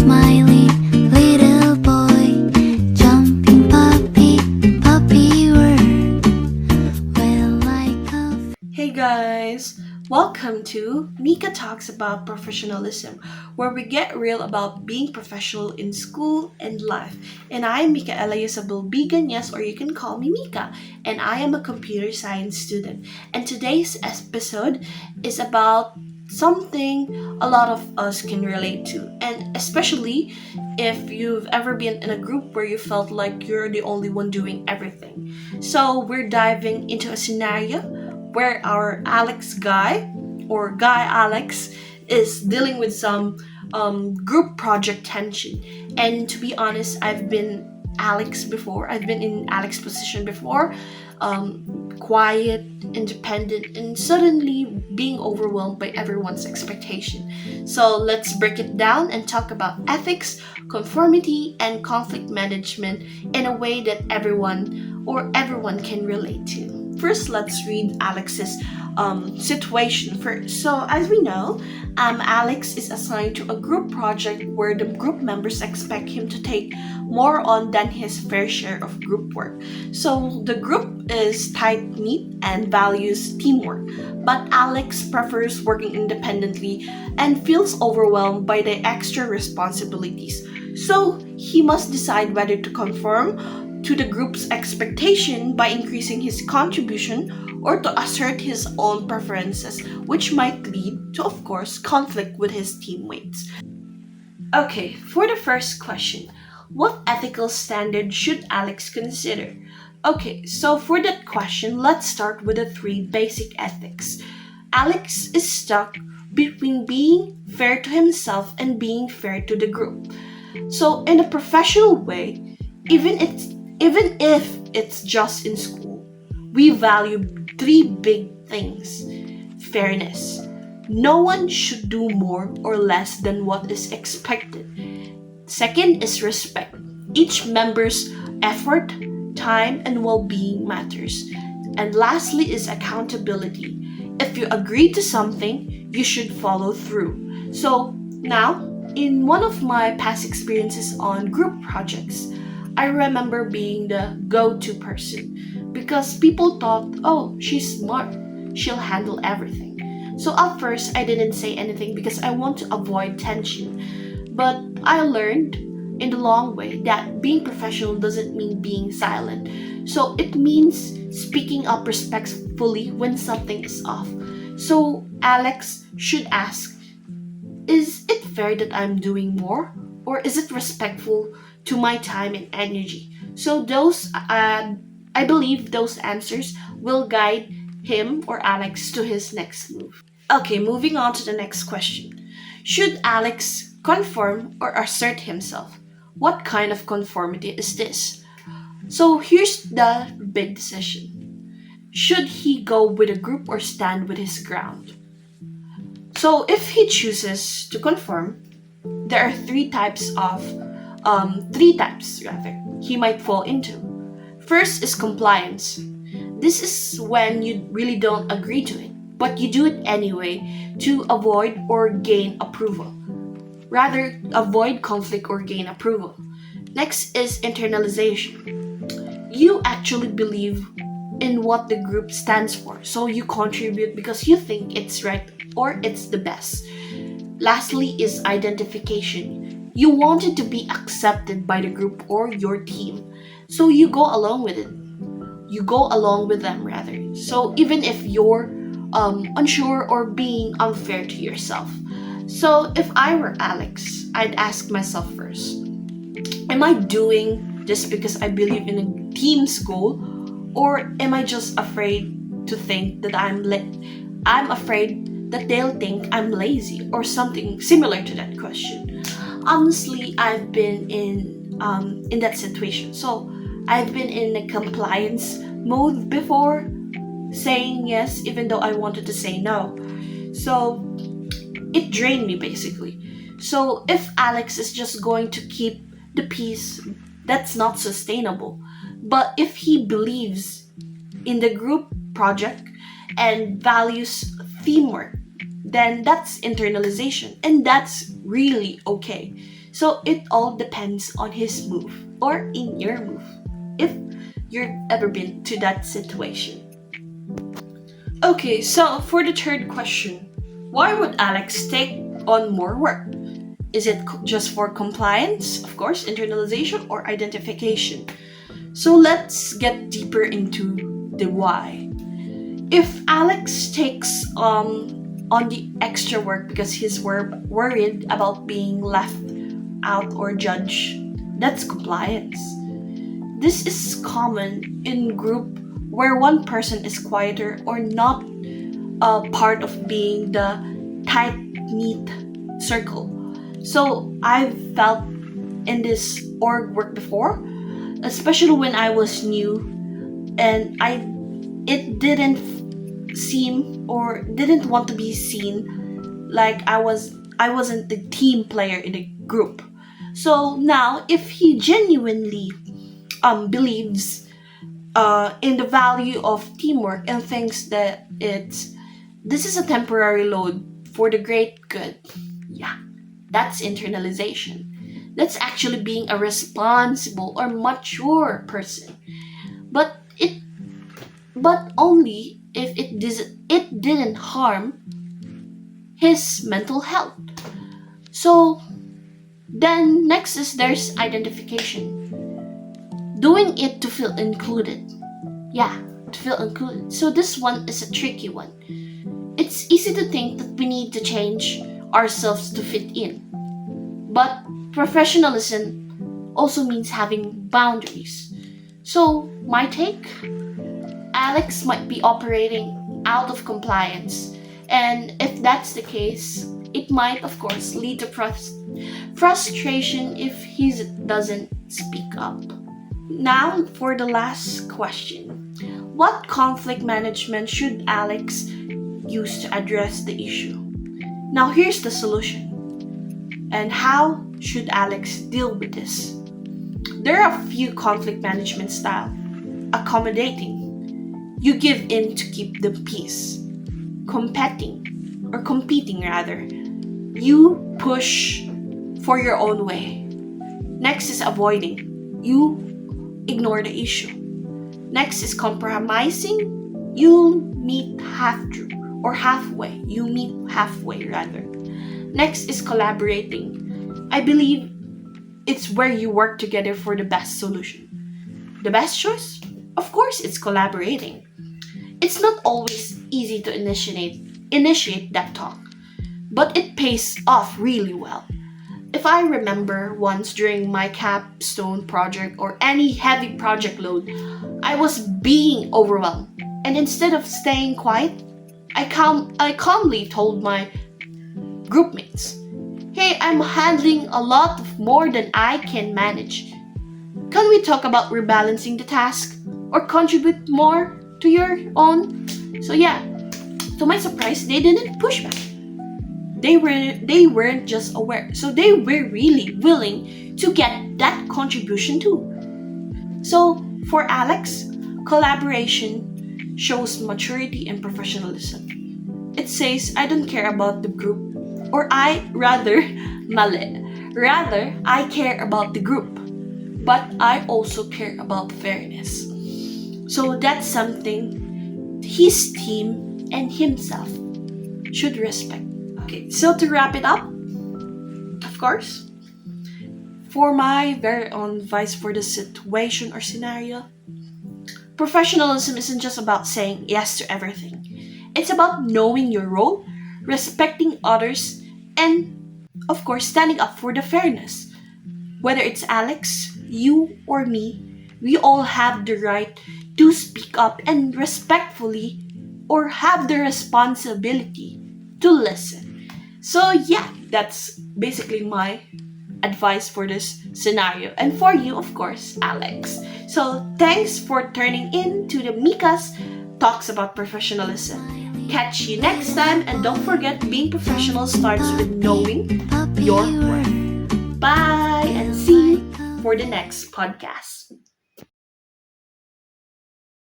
smiley little boy, jumping puppy, puppy word. Well, like a Hey guys, welcome to Mica Talks About Professionalism, where we get real about being professional in school and life. And I am Micaela Isabel Biganyas, or you can call me Mica, and I am a computer science student. And today's episode is about something a lot of us can relate to, and especially if you've ever been in a group where you felt like you're the only one doing everything. So, we're diving into a scenario where our Alex guy or guy Alex is dealing with some group project tension. And to be honest, I've been Alex before. I've been in Alex position before. Quiet, independent, and suddenly being overwhelmed by everyone's expectation. So let's break it down and talk about ethics, conformity, and conflict management in a way that everyone can relate to. First, let's read Alex's situation first. So, as we know, Alex is assigned to a group project where the group members expect him to take more on than his fair share of group work. So, the group is tight knit and values teamwork, but Alex prefers working independently and feels overwhelmed by the extra responsibilities. So, he must decide whether to conform to the group's expectation by increasing his contribution or to assert his own preferences, which might lead to, of course, conflict with his teammates. Okay, for the first question, what ethical standard should Alex consider? Okay, so for that question, let's start with the three basic ethics. Alex is stuck between being fair to himself and being fair to the group. So, in a professional way, even if it's just in school, we value three big things. Fairness. No one should do more or less than what is expected. Second is respect. Each member's effort, time, and well being matters. And lastly is accountability. If you agree to something, you should follow through. So, now, in one of my past experiences on group projects, I remember being the go to person because people thought, oh, she's smart, she'll handle everything. So at first, I didn't say anything because I want to avoid tension. But I learned in the long way that being professional doesn't mean being silent. So it means speaking up respectfully when something is off. So Alex should ask, is it fair that I'm doing more? Or is it respectful to my time and energy? So I believe those answers will guide him or Alex to his next move. Okay, moving on to the next question. Should Alex conform or assert himself? What kind of conformity is this? So here's the big decision. Should he go with a group or stand with his ground? So if he chooses to conform, there are three types rather he might fall into. First is compliance. This is when you really don't agree to it, but you do it anyway to avoid or gain approval. Rather, avoid conflict or gain approval. Next is internalization. You actually believe in what the group stands for, so you contribute because you think it's right or it's the best. Lastly is identification. You want it to be accepted by the group or your team, so you go along with it. You go along with them rather. So even if you're unsure or being unfair to yourself. So if I were Alex, I'd ask myself first, am I doing this because I believe in a team's goal, or am I just afraid to think that I'm afraid that they'll think I'm lazy or something similar to that question. Honestly, I've been in that situation. So I've been in a compliance mode before, saying yes even though I wanted to say no. So it drained me basically. So if Alex is just going to keep the peace, that's not sustainable. But if he believes in the group project and values teamwork, then that's internalization, and that's really okay. So it all depends on his move or in your move, if you've ever been to that situation. Okay, so for the third question, why would Alex take on more work? Is it just for compliance, of course, internalization, or identification? So let's get deeper into the why. If Alex takes on the extra work because he's worried about being left out or judged, that's compliance. This is common in group where one person is quieter or not a part of being the tight knit circle. So I've felt in this org work before, especially when I was new, and it didn't seem or didn't want to be seen like I wasn't the team player in the group. So now if he genuinely believes in the value of teamwork and thinks that this is a temporary load for the great good, yeah, that's internalization. That's actually being a responsible or mature person. But only if it didn't harm his mental health. So then next is there's identification. Doing it to feel included. Yeah, to feel included. So this one is a tricky one. It's easy to think that we need to change ourselves to fit in. But professionalism also means having boundaries. So my take, Alex might be operating out of compliance. And if that's the case, it might, of course, lead to frustration if he doesn't speak up. Now, for the last question. What conflict management should Alex use to address the issue? Now, here's the solution. And how should Alex deal with this? There are a few conflict management styles. Accommodating. You give in to keep the peace. Competing rather. You push for your own way. Next is avoiding. You ignore the issue. Next is compromising. You meet halfway. You meet halfway rather. Next is collaborating. I believe it's where you work together for the best solution. The best choice? Of course, it's collaborating. It's not always easy to initiate that talk, but it pays off really well. If I remember once during my capstone project or any heavy project load, I was being overwhelmed, and instead of staying quiet, I calmly told my groupmates, "Hey, I'm handling a lot more than I can manage. Can we talk about rebalancing the task or contribute more to your own?" So yeah, to my surprise, they didn't push back. They weren't just aware, so they were really willing to get that contribution too. So for Alex, collaboration shows maturity and professionalism. It says I don't care about the group, or rather I care about the group, but I also care about fairness. So that's something his team and himself should respect. Okay, so to wrap it up, of course, for my very own advice for the situation or scenario, professionalism isn't just about saying yes to everything. It's about knowing your role, respecting others, and of course, standing up for the fairness. Whether it's Alex, you, or me, we all have the right to speak up and respectfully or have the responsibility to listen. So yeah, that's basically my advice for this scenario. And for you, of course, Alex. So thanks for turning in to the Mica's Talks About Professionalism. Catch you next time, and don't forget, being professional starts with knowing your worth. Bye, and see you for the next podcast.